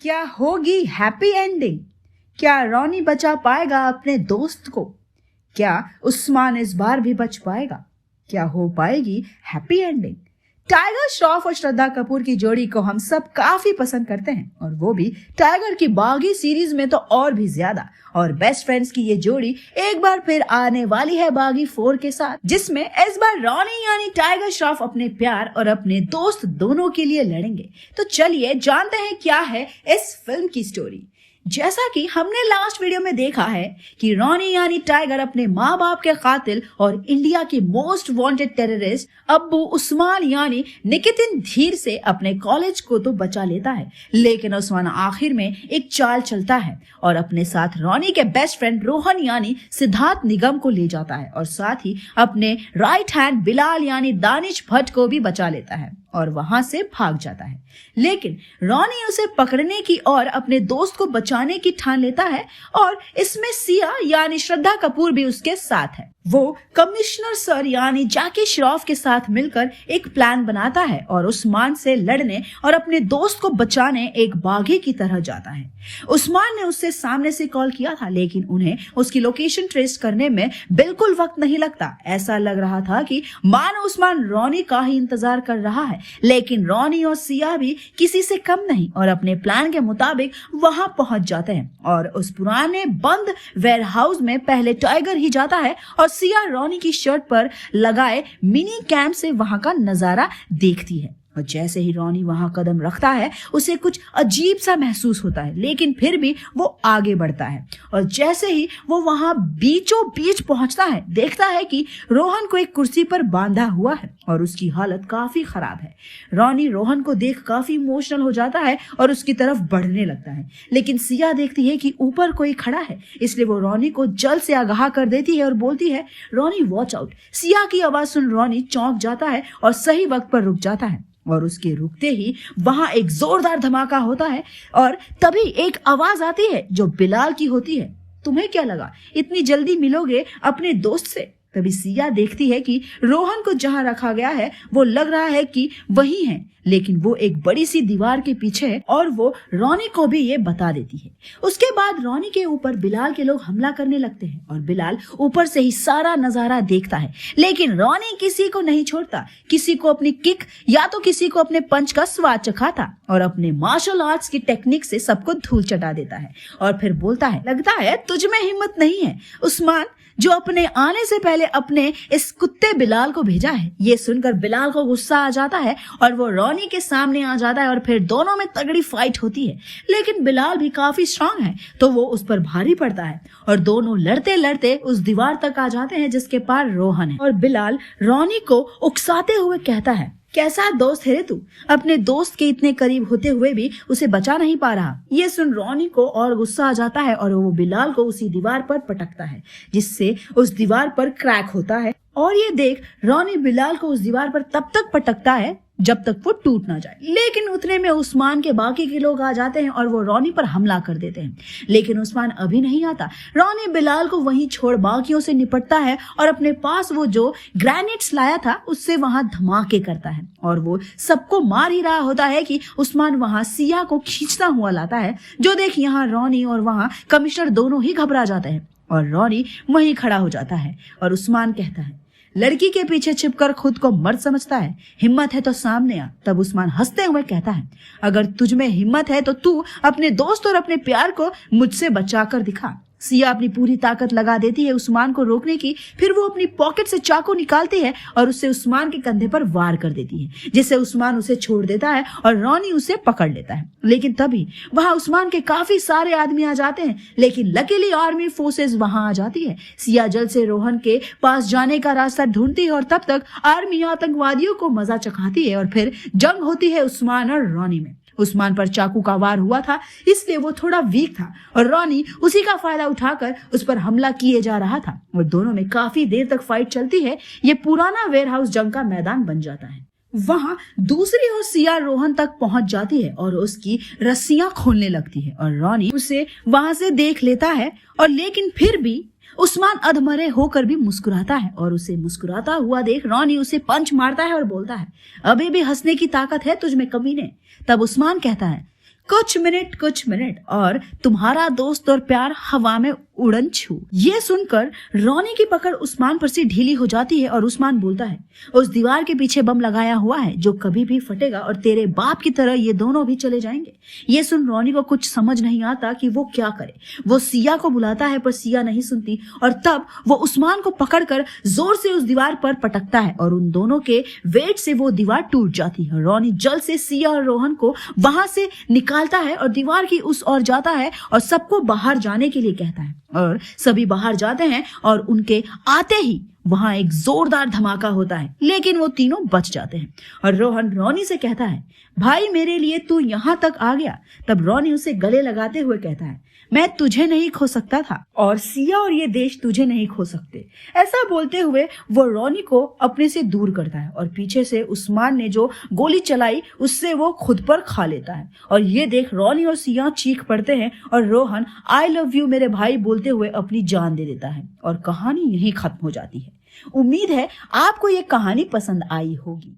क्या होगी happy ending? क्या रॉनी बचा पाएगा अपने दोस्त को? क्या उस्मान इस बार भी बच पाएगा? क्या हो पाएगी हैप्पी एंडिंग? टाइगर श्रॉफ और श्रद्धा कपूर की जोड़ी को हम सब काफी पसंद करते हैं, और वो भी टाइगर की बागी सीरीज में तो और भी ज्यादा। और बेस्ट फ्रेंड्स की ये जोड़ी एक बार फिर आने वाली है बागी 4 के साथ, जिसमें इस बार रॉनी यानी टाइगर श्रॉफ अपने प्यार और अपने दोस्त दोनों के लिए लड़ेंगे। तो चलिए जानते हैं क्या है इस फिल्म की स्टोरी। जैसा कि हमने लास्ट वीडियो में देखा है कि रॉनी यानी टाइगर अपने माँ बाप के कातिल और इंडिया के मोस्ट वांटेड टेररिस्ट अब्बू उस्मान यानी निकितिन धीर से अपने कॉलेज को तो बचा लेता है, लेकिन उस्मान आखिर में एक चाल चलता है और अपने साथ रॉनी के बेस्ट फ्रेंड रोहन यानी सिद्धार्थ निगम को ले जाता है, और साथ ही अपने राइट हैंड बिलाल यानी दानिश भट्ट को भी बचा लेता है और वहां से भाग जाता है। लेकिन रॉनी उसे पकड़ने की और अपने दोस्त को बचाने की ठान लेता है, और इसमें सिया यानी श्रद्धा कपूर भी उसके साथ है। वो कमिश्नर सर यानी जैकी श्रॉफ के साथ मिलकर एक प्लान बनाता है और उस्मान से लड़ने और अपने दोस्त को बचाने एक बागी की तरह जाता है। उस्मान ने उससे सामने से कॉल किया था, लेकिन उन्हें उसकी लोकेशन ट्रेस करने में बिल्कुल वक्त नहीं लगता। ऐसा लग रहा था कि मानो उस्मान रॉनी का ही इंतजार कर रहा है, लेकिन रॉनी और सिया भी किसी से कम नहीं और अपने प्लान के मुताबिक वहां पहुंच जाते हैं। और उस पुराने बंद वेयरहाउस में पहले टाइगर ही जाता है और सिया रॉनी की शर्ट पर लगाए मिनी कैम्प से वहां का नजारा देखती है। और जैसे ही रॉनी वहां कदम रखता है उसे कुछ अजीब सा महसूस होता है, लेकिन फिर भी वो आगे बढ़ता है। और जैसे ही वो वहां बीचों बीच पहुंचता है, देखता है कि रोहन को एक कुर्सी पर बांधा हुआ है और उसकी हालत काफी खराब है। रॉनी रोहन को देख काफी इमोशनल हो जाता है और उसकी तरफ बढ़ने लगता है, लेकिन सिया देखती है कि ऊपर कोई खड़ा है, इसलिए वो रॉनी को जल्द से आगाह कर देती है और बोलती है, रॉनी वॉच आउट। सिया की आवाज सुन रॉनी चौंक जाता है और सही वक्त पर रुक जाता है, और उसके रुकते ही वहां एक जोरदार धमाका होता है और तभी एक आवाज आती है जो बिलाल की होती है, तुम्हें क्या लगा इतनी जल्दी मिलोगे अपने दोस्त से? तभी सिया देखती है कि रोहन को जहां रखा गया है वो लग रहा है कि वही है, लेकिन वो एक बड़ी सी दीवार के पीछे है, और वो रॉनी को भी ये बता देती है। उसके बाद रॉनी के ऊपर बिलाल के लोग हमला करने लगते हैं और बिलाल ऊपर से ही सारा नजारा देखता है, लेकिन रॉनी किसी को नहीं छोड़ता। किसी को अपनी किक या तो किसी को अपने पंच का स्वाद चखाता और अपने मार्शल आर्ट्स की टेक्निक से सबको धूल चटा देता है, और फिर बोलता है, लगता है तुझ में हिम्मत नहीं है उस्मान, जो अपने आने से पहले अपने इस कुत्ते बिलाल को भेजा है। ये सुनकर बिलाल को गुस्सा आ जाता है और वो रॉनी के सामने आ जाता है और फिर दोनों में तगड़ी फाइट होती है, लेकिन बिलाल भी काफी स्ट्रांग है तो वो उस पर भारी पड़ता है और दोनों लड़ते लड़ते उस दीवार तक आ जाते हैं जिसके पार रोहन है। और बिलाल रॉनी को उकसाते हुए कहता है, कैसा दोस्त है रे तू, अपने दोस्त के इतने करीब होते हुए भी उसे बचा नहीं पा रहा। ये सुन रॉनी को और गुस्सा आ जाता है और वो बिलाल को उसी दीवार पर पटकता है, जिससे उस दीवार पर क्रैक होता है। और ये देख रॉनी बिलाल को उस दीवार पर तब तक पटकता है जब तक वो टूट ना जाए, लेकिन उतने में उस्मान के बाकी के लोग आ जाते हैं और वो रॉनी पर हमला कर देते हैं, लेकिन उस्मान अभी नहीं आता। रॉनी बिलाल को वहीं छोड़ बाकियों से निपटता है और अपने पास वो जो ग्रेनेड्स लाया था उससे वहां धमाके करता है, और वो सबको मार ही रहा होता है कि उस्मान वहां सिया को खींचता हुआ लाता है, जो देख यहाँ रॉनी और वहां कमिश्नर दोनों ही घबरा जाते हैं और रॉनी वहीं खड़ा हो जाता है। और उस्मान कहता है, लड़की के पीछे छिपकर खुद को मर्द समझता है, हिम्मत है तो सामने आ। तब उस्मान हंसते हुए कहता है, अगर तुझ में हिम्मत है तो तू अपने दोस्त और अपने प्यार को मुझसे बचा कर दिखा। सिया अपनी पूरी ताकत लगा देती है उस्मान को रोकने की, फिर वो अपनी पॉकेट से चाकू निकालती है और उससे उस्मान के कंधे पर वार कर देती है, जिससे उस्मान उसे छोड़ देता है और रॉनी उसे पकड़ लेता है। लेकिन तभी वहां उस्मान के काफी सारे आदमी आ जाते हैं, लेकिन लकीली आर्मी फोर्सेस वहां आ जाती है। सिया जल्द से रोहन के पास जाने का रास्ता ढूंढती है और तब तक आर्मी आतंकवादियों को मजा चखाती है और फिर जंग होती है उस्मान और रॉनी में। उस्मान पर चाकू का वार हुआ था, इसलिए वो थोड़ा वीक था और रॉनी उसी का फायदा उठाकर उस पर हमला किए जा रहा था और दोनों में काफी देर तक फाइट चलती है। ये पुराना वेयरहाउस जंग का मैदान बन जाता है। वहां दूसरी ओर सिया रोहन तक पहुंच जाती है और उसकी रस्सियां खोलने लगती है और रॉनी उसे वहां से देख लेता है, और लेकिन फिर भी उस्मान अधमरे होकर भी मुस्कुराता है और उसे मुस्कुराता हुआ देख रॉनी उसे पंच मारता है और बोलता है, अभी भी हंसने की ताकत है तुझ में कमीने। तब उस्मान कहता है, कुछ मिनट और तुम्हारा दोस्त और प्यार हवा में उड़न छू। ये सुनकर रोनी की पकड़ उस्मान पर से ढीली हो जाती है और उस्मान बोलता है, उस दीवार के पीछे बम लगाया हुआ है जो कभी भी फटेगा और तेरे बाप की तरह ये दोनों भी चले जाएंगे। ये सुन रोनी को कुछ समझ नहीं आता कि वो क्या करे। वो सिया को बुलाता है पर सिया नहीं सुनती और तब वो उस्मान को पकड़कर जोर से उस दीवार पर पटकता है और उन दोनों के वेट से वो दीवार टूट जाती है। रोनी जल्द से सिया और रोहन को वहां से निकालता है और दीवार की उस ओर जाता है और सबको बाहर जाने के लिए कहता है और सभी बाहर जाते हैं और उनके आते ही वहां एक जोरदार धमाका होता है, लेकिन वो तीनों बच जाते हैं। और रोहन रोनी से कहता है, भाई मेरे लिए तू यहाँ तक आ गया। तब रोनी उसे गले लगाते हुए कहता है, मैं तुझे नहीं खो सकता था और सिया और ये देश तुझे नहीं खो सकते। ऐसा बोलते हुए वो रोनी को अपने से दूर करता है और पीछे से उस्मान ने जो गोली चलाई उससे वो खुद पर खा लेता है। और ये देख रोनी और सिया चीख पड़ते हैं और रोहन आई लव यू मेरे भाई बोलते हुए अपनी जान दे देता है और कहानी यहीं खत्म हो जाती है। उम्मीद है आपको ये कहानी पसंद आई होगी।